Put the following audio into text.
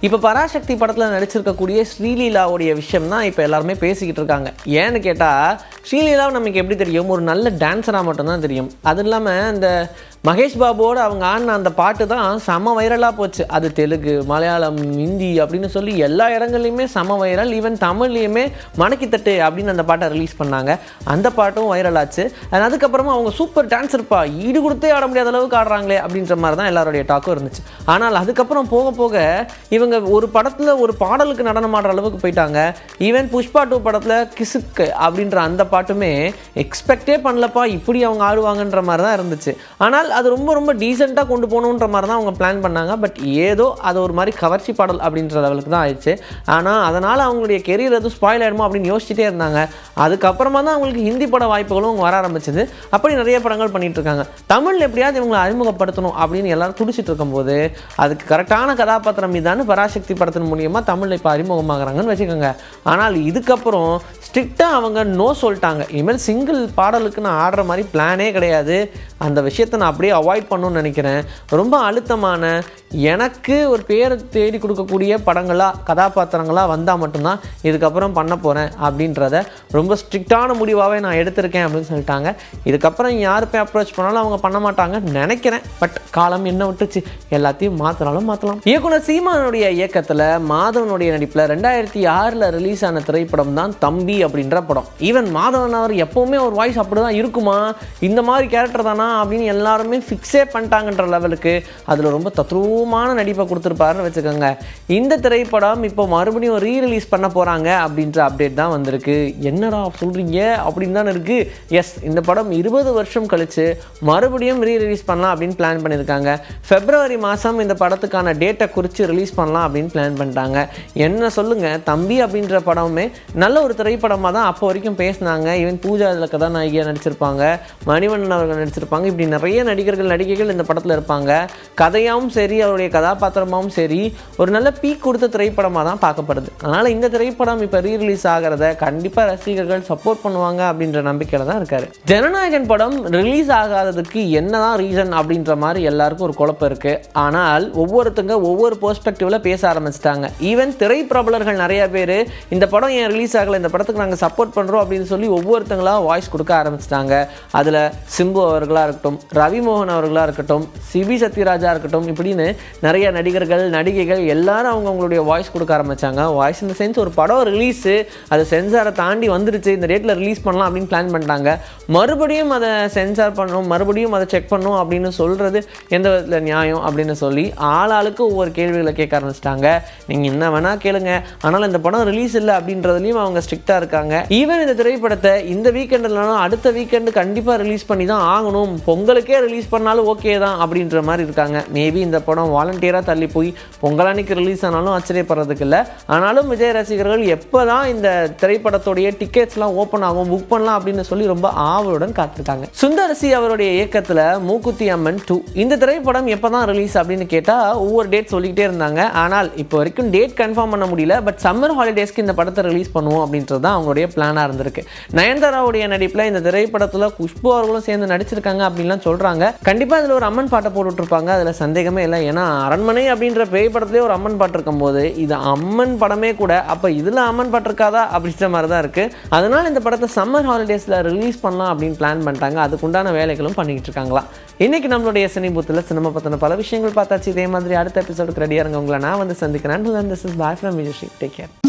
இப்போ பராசக்தி படத்தில் நடிச்சிருக்கக்கூடிய ஸ்ரீலீலாவுடைய விஷயம் தான் இப்போ எல்லாருமே பேசிக்கிட்டு இருக்காங்க. ஏன்னு கேட்டால் ஸ்ரீலீலாவை நமக்கு எப்படி தெரியும், ஒரு நல்ல டான்ஸராக மட்டும்தான் தெரியும். அது இல்லாமல் இந்த மகேஷ் பாபுவோடு அவங்க ஆடின அந்த பாட்டு தான் செம வைரலாக போச்சு. அது தெலுங்கு, மலையாளம், ஹிந்தி அப்படின்னு சொல்லி எல்லா இடங்கள்லையுமே செம வைரல். ஈவன் தமிழ்லேயுமே மணக்கித்தட்டு அப்படின்னு அந்த பாட்டை ரிலீஸ் பண்ணாங்க. அந்த பாட்டும் வைரல் ஆச்சு. அதுக்கப்புறமா அவங்க சூப்பர் டான்ஸர்ப்பா, ஈடு கொடுத்தே ஆட முடியாத அளவுக்கு ஆடுறாங்களே அப்படின்ற மாதிரி தான் எல்லாருடைய டாக்கும் இருந்துச்சு. ஆனால் அதுக்கப்புறம் போக போக இவங்க ஒரு படத்தில் ஒரு பாடலுக்கு நடனம் ஆடுற அளவுக்கு போயிட்டாங்க. ஈவன் புஷ்பா 2 படத்தில் கிசுக்கு அப்படின்ற அந்த பாட்டுமே எக்ஸ்பெக்டே பண்ணலப்பா இப்படி அவங்க ஆடுவாங்கன்ற மாதிரி தான் இருந்துச்சு. ஆனால் அது ரொம்ப ரொம்ப டீசெண்டாக கொண்டு போகணுன்ற மாதிரி தான் அவங்க பிளான் பண்ணாங்க. பட் ஏதோ அது ஒரு மாதிரி கவர்ச்சி பாடல் அப்படின்ற லெவலுக்கு தான் ஆயிடுச்சு. ஆனால் அதனால் அவங்களுடைய கெரியர் எதுவும் ஸ்பாயில் ஆகிடுமோ அப்படின்னு யோசிச்சுட்டே இருந்தாங்க. அதுக்கப்புறமா தான் அவங்களுக்கு ஹிந்தி பட வாய்ப்புகளும் அவங்க வர ஆரம்பிச்சது. அப்படி நிறைய படங்கள் பண்ணிட்டு இருக்காங்க. தமிழ் எப்படியாவது இவங்களை அறிமுகப்படுத்தணும் அப்படின்னு எல்லாரும் துடிச்சிட்டு இருக்கும்போது அதுக்கு கரெக்டான கதாபாத்திரம் மீதான பராசக்தி படத்தின் மூலியமாக தமிழில் இப்போ அறிமுகமாகறாங்கன்னு வச்சுக்கோங்க. ஆனால் இதுக்கப்புறம் ஸ்ட்ரிக்டாக அவங்க நோ சொல்லிட்டாங்க. இனிமேல் சிங்கிள் பாடலுக்கு நான் ஆடுற மாதிரி பிளானே கிடையாது. அந்த விஷயத்தை நான் அப்படியே அவாய்ட் பண்ணணும்னு நினைக்கிறேன். ரொம்ப அழுத்தமான எனக்கு ஒரு பேரை தேடி கொடுக்கக்கூடிய படங்களாக கதாபாத்திரங்களாக வந்தால் மட்டும்தான் இதுக்கப்புறம் பண்ண போகிறேன் அப்படின்றத ரொம்ப ஸ்ட்ரிக்டான முடிவாகவே நான் எடுத்திருக்கேன் அப்படின்னு சொல்லிட்டாங்க. இதுக்கப்புறம் யார் போய் அப்ரோச் பண்ணாலும் அவங்க பண்ண மாட்டாங்கன்னு நினைக்கிறேன். பட் காலம் என்ன விட்டுச்சு, எல்லாத்தையும் மாற்றினாலும் மாற்றலாம். இயக்குனர் சீமானுடைய இயக்கத்தில் மாதவனுடைய நடிப்பில் 2006 ரிலீஸ் ஆன திரைப்படம் தான் தம்பி அப்படின்ற படம். ஈவன் மாதவன் அவர் எப்போவுமே ஒரு வாய்ஸ் அப்படி தான் இருக்குமா, இந்த மாதிரி கேரக்டர் தானா அப்படின்னு எல்லாருமே ஃபிக்ஸே பண்ணிட்டாங்கன்ற லெவலுக்கு அதில் ரொம்ப தத்ரூபமான நடிப்பை கொடுத்துருப்பாருன்னு வச்சுக்கோங்க. இந்த திரைப்படம் இப்போ மறுபடியும் ரீரிலீஸ் பண்ண போகிறாங்க அப்படின்ற அப்டேட் தான் வந்திருக்கு. என்னடா சொல்கிறீங்க அப்படின்னு தானே இருக்குது. எஸ், இந்த படம் 20 வருஷம் கழித்து மறுபடியும் ரீரிலீஸ் பண்ணலாம் அப்படின்னு பிளான் பண்ணியிருக்காங்க. February மாதம் இந்த படத்துக்கான டேட்டை குறித்து ரிலீஸ் பண்ணலாம் அப்படின்னு பிளான் பண்ணிட்டாங்க. என்ன சொல்லுங்கள், தம்பி அப்படின்ற படமே நல்ல ஒரு திரைப்படமாக தான் அப்போ வரைக்கும் பேசினாங்க. ஈவன் பூஜா இதில் கதாநாயகியாக நடிச்சிருப்பாங்க, மணிவண்ணன் அவர்கள் நடிச்சிருப்பாங்க. இப்படி நிறைய நடிகர்கள் இந்த படத்தில் இருப்பாங்க. கதையாகவும் சரி, அவருடைய கதாபாத்திரமாகவும் சரி, ஒரு நல்ல பீக் கொடுத்த திரைப்படமாக தான் பார்க்கப்படுது. அதனால் இந்த திரைப்படம் இப்போ ரீரிலீஸ் ஆகிறத கண்டிப்பாக ரசிகர்கள் சப்போர்ட் பண்ணுவாங்க அப்படின்ற நம்பிக்கையில் தான் இருக்காரு. ஜனநாயகன் படம் ரிலீஸ் ஆகாததுக்கு என்னதான் ரீசன் அப்படின்ற மாதிரி எல்லாருக்கும் ஒரு குழப்பம் இருக்குது. ஆனால் ஒவ்வொருத்தங்க ஒவ்வொரு பெர்ஸ்பெக்டிவில் பேச ஆரம்பிச்சிட்டாங்க. ஈவன் திரைப்பிரபலர்கள் நிறைய பேர் இந்த படம் ஏன் ரிலீஸ் ஆகலை, இந்த படத்துக்கு நாங்கள் சப்போர்ட் பண்ணுறோம் அப்படின்னு சொல்லி ஒவ்வொருத்தங்களா வாய்ஸ் கொடுக்க ஆரம்பிச்சிட்டாங்க. அதில் சிம்பு அவர்களாக இருக்கட்டும், ரவிமோகன் அவர்களாக இருக்கட்டும், சிபி சத்யராஜா இருக்கட்டும், இப்படின்னு நிறைய நடிகர்கள் நடிகைகள் எல்லாரும் அவங்களுடைய வாய்ஸ் கொடுக்க ஆரம்பித்தாங்க. வாய்ஸ் இந்த சென்ஸ் ஒரு படம் ரிலீஸு அது சென்சாரை தாண்டி வந்துருச்சு, இந்த டேட்டில் ரிலீஸ் பண்ணலாம் அப்படின்னு பிளான் பண்ணிட்டாங்க. மறுபடியும் அதை சென்சார் பண்ணணும், மறுபடியும் அதை செக் பண்ணணும் அப்படின்னு சொல்கிறது எந்த விதத்தில் நியாயம் அப்படின்னு சொல்லி ஆளாளுக்கு ஒவ்வொரு கேள்விகளை கேட்க ஆரம்பிச்சிட்டாங்க. நீங்கள் என்ன வேணால் கேளுங்க, ஆனால் இந்த படம் ரிலீஸ் இல்லை அப்படின்றதுலையும் அவங்க ஸ்ட்ரிக்டாக இருக்காங்க. ஈவன் இந்த திரைப்படத்தை இந்த வீக்கெண்ட் இல்லைனா அடுத்த வீக்கெண்டு கண்டிப்பாக ரிலீஸ் பண்ணி தான் ஆகணும், பொங்கலுக்கே ரிலீஸ் பண்ணாலும் ஓகே தான் அப்படின்ற மாதிரி இருக்காங்க. மேபி இந்த படம் வாலண்டியராக தள்ளி போய் பொங்கல் அன்னைக்கு ரிலீஸ் ஆனாலும் ஆச்சரியப்படுறதுக்கு இல்லை. ஆனாலும் விஜய் ரசிகர்கள் எப்போ தான் இந்த திரைப்படத்துடைய டிக்கெட்ஸ்லாம் ஓப்பன் ஆகும், புக் பண்ணலாம் அப்படின்னு சொல்லி ரொம்ப ஆவலுடன் காத்திருக்காங்க. சுந்தர்சி அவருடைய இயக்கத்தில் மூக்குத்தி அம்மன் 2 இந்த திரைப்படம் எப்போ தான் ரிலீஸ் அப்படின்னு கேட்டால் ஒவ்வொரு டேட் சொல்லிக்கிட்டே இருந்தாங்க. ஆனால் இப்போ வரைக்கும் டேட் கன்ஃபார்ம் பண்ண முடியல. பட் சம்மர் ஹாலிடேஸ்க்கு இந்த படத்தை ரிலீஸ் பண்ணுவோம் அப்படின்றது தான் அவங்களுடைய பிளானாக இருந்திருக்கு. நயன்தாராவுடைய நடிப்பில் இந்த திரைப்படத்தில் குஷ்பு அவர்களும் சேர்ந்து நடிச்சிருக்காங்க அப்படின்லாம் சொல்கிறாங்க. கண்டிப்பாக இதில் ஒரு அம்மன் பாட்டை போட்டுட்ருப்பாங்க, அதில் சந்தேகமே இல்லை. ஏன்னா அரண்மனை அப்படின்ற பேய் படத்துலேயே ஒரு அம்மன் பாட்டு இருக்கும்போது இது அம்மன் படமே கூட, அப்போ இதில் அம்மன் பாட்டு இருக்காதா அப்படின்ற மாதிரி தான் இருக்குது. அதனால் இந்த படத்தை சம்மர் ஹாலிடேஸில் ரிலீஸ் பண்ணலாம் அப்படின்னு பிளான் பண்ணிட்டாங்க. அதுக்குண்டான வேலைகளும் பண்ணிக்கிட்டு இருக்காங்களா. இன்றைக்கி நம்மளுடைய சினி பூத்தில் சினிமா பற்றின பல விஷயங்கள் பார்த்தாச்சு. இதே மாதிரி அடுத்த எபிசோடுக்கு ரெடியாக இருங்க. உங்களை நான் வந்து சந்திக்கிறேன். This is bye from Vijay. Take care.